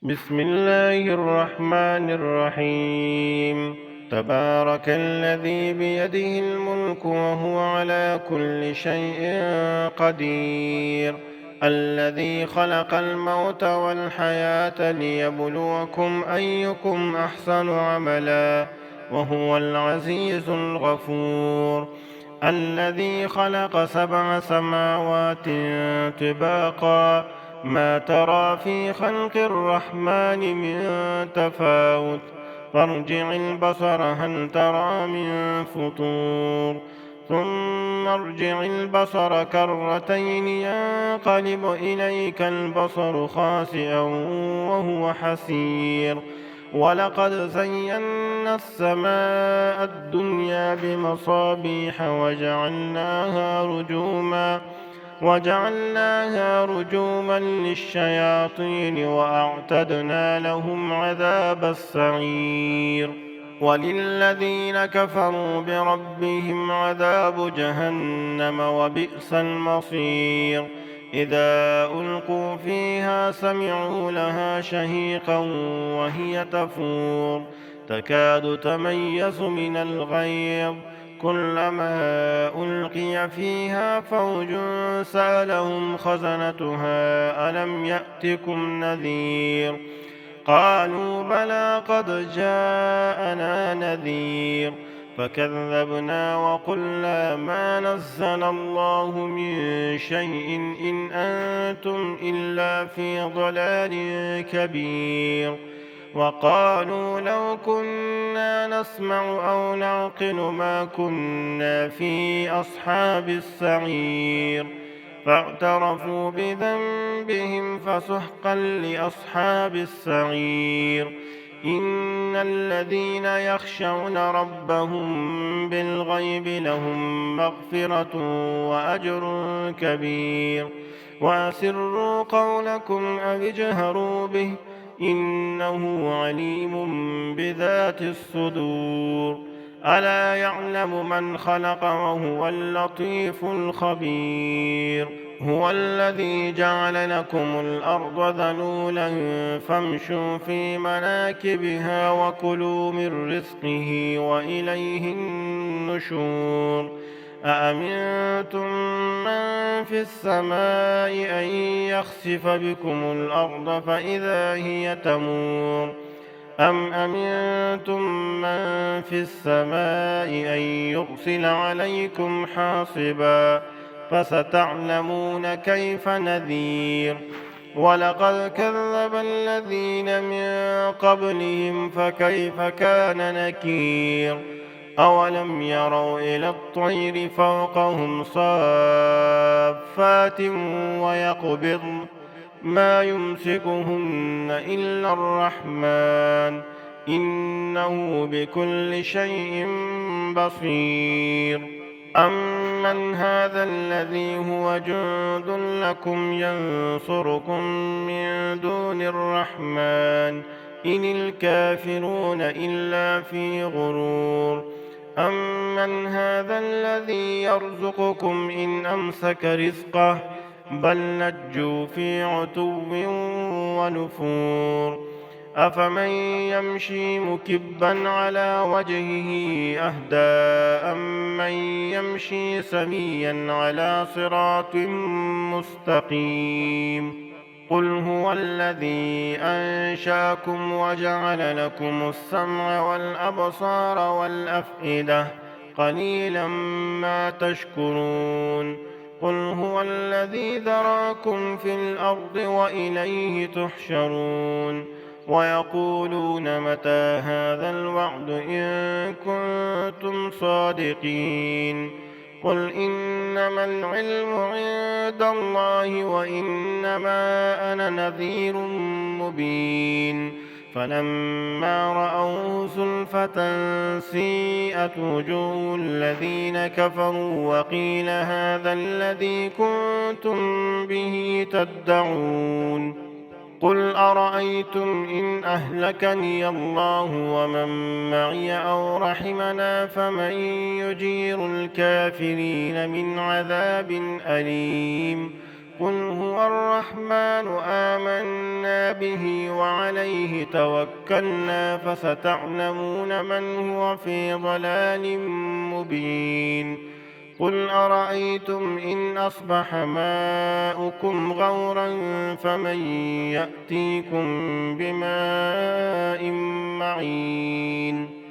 بسم الله الرحمن الرحيم. تبارك الذي بيده الملك وهو على كل شيء قدير. الذي خلق الموت والحياة ليبلوكم أيكم أحسن عملا وهو العزيز الغفور. الذي خلق 7 سماوات طباقا ما ترى في خلق الرحمن من تفاوت فارجع البصر هل ترى من فطور ثم ارجع البصر كرتين ينقلب إليك البصر خاسئا وهو حسير. ولقد زينا السماء الدنيا بمصابيح وجعلناها رجوما للشياطين وأعتدنا لهم عذاب السعير. وللذين كفروا بربهم عذاب جهنم وبئس المصير. إذا ألقوا فيها سمعوا لها شهيقا وهي تفور تكاد تميز من الغيظ كلما ألقي فيها فوج سألهم خزنتها ألم يأتكم نذير قالوا بلى قد جاءنا نذير فكذبنا وقلنا ما نزل الله من شيء إن أنتم إلا في ضلال كبير. وقالوا لو كنا نسمع أو نعقل ما كنا في أصحاب السعير فاعترفوا بذنبهم فسحقا لأصحاب السعير. إن الذين يخشون ربهم بالغيب لهم مغفرة وأجر كبير. وأسروا قولكم أو اجهروا به إنه عليم بذات الصدور. ألا يعلم من خلق وهو اللطيف الخبير. هو الذي جعل لكم الأرض ذلولا فامشوا في مناكبها وكلوا من رزقه وإليه النشور. أأمنتم من في السماء أن يخسف بكم الأرض فإذا هي تمور أم أمنتم من في السماء أن يرسل عليكم حاصبا فستعلمون كيف نذير. ولقد كذب الذين من قبلهم فكيف كان نكير. أولم يروا إلى الطير فوقهم صافات ويقبضن ما يمسكهن إلا الرحمن إنه بكل شيء بصير. أمن هذا الذي هو جند لكم ينصركم من دون الرحمن إن الكافرون إلا في غرور. أمن هذا الذي يرزقكم إن أمسك رزقه بل لجوا في عتو ونفور. أفمن يمشي مكبا على وجهه أهدى أمن يمشي سويا على صراط مستقيم. قل هو الذي أنشأكم وجعل لكم السمع والأبصار والأفئدة قليلا ما تشكرون. قل هو الذي ذراكم في الأرض وإليه تحشرون. ويقولون متى هذا الوعد إن كنتم صادقين. قل إنما العلم عند الله وإنما أنا نذير مبين. فلما رأوه زلفة سيئت وجوه الذين كفروا وقيل هذا الذي كنتم به تدعون. قل أرأيتم إن أهلكني الله ومن معي أو رحمنا فمن يجير الكافرين من عذاب أليم. قل هو الرحمن آمنا به وعليه توكلنا فستعلمون من هو في ضلال مبين قل أرأيتم إن أصبح ماؤكم غورا فمن يأتيكم بماء معين